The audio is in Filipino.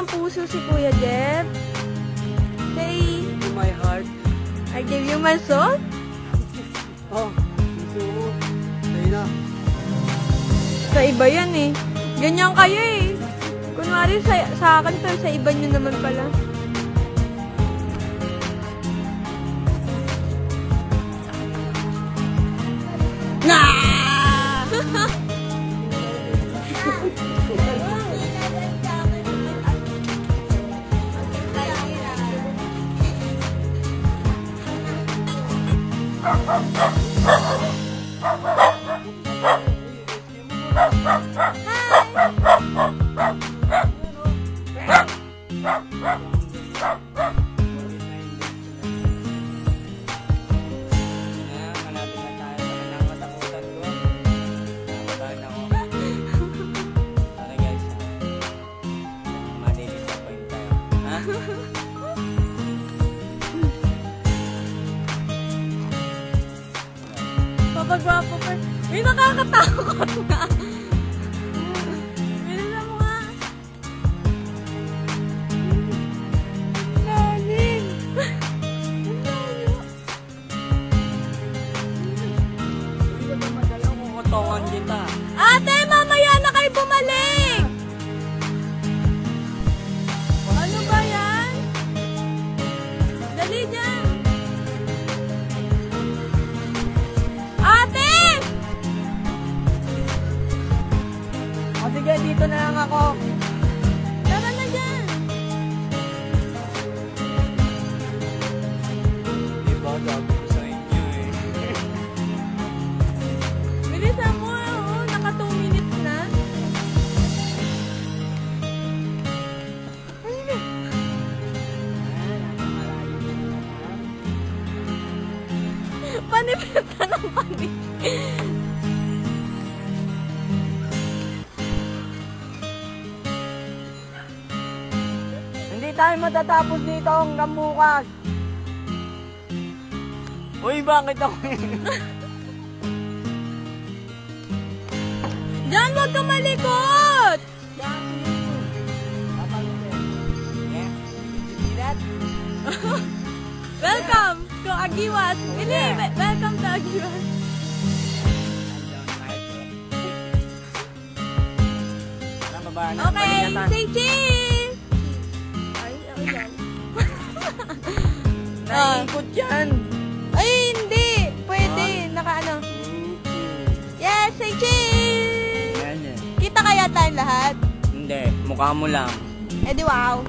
ng puso si Kuya Jeff. Say, To my heart. I give you my soul. Oh, ito ko. Sa'yo na. Sa iba yan eh. Ganyan kayo eh. Kunwari sa akin, pero sa iba nyo naman pala. Na! Papagwapo pa. May nakakatakot na. Bilisan mo nga. Lalim. Hindi ko na madala kung kutongan kita. Ate, mamaya na kayo bumalik. Ano ba yan? Dali dyan. Ate! O sige, dito na lang ako. Tara na dyan. Di ba, sabi ko sa inyo eh. Bilisan mo, oh. Naka 2 minutes na. Ay, na. Panipit na ng panipit. Hindi tayo matatapos dito hanggang bukas. Uy, bakit ako Diyan, huwag kang malikot! Welcome to Agiwas. Hindi, welcome to Agiwas. Okay, say cheese! Ay, ako yan. Naikot yan. Ay, hindi. Pwede. Naka-ano. Yes, say cheese! Yan eh. Kita kaya tayong lahat? Hindi, mukha mo lang. Eh di wow.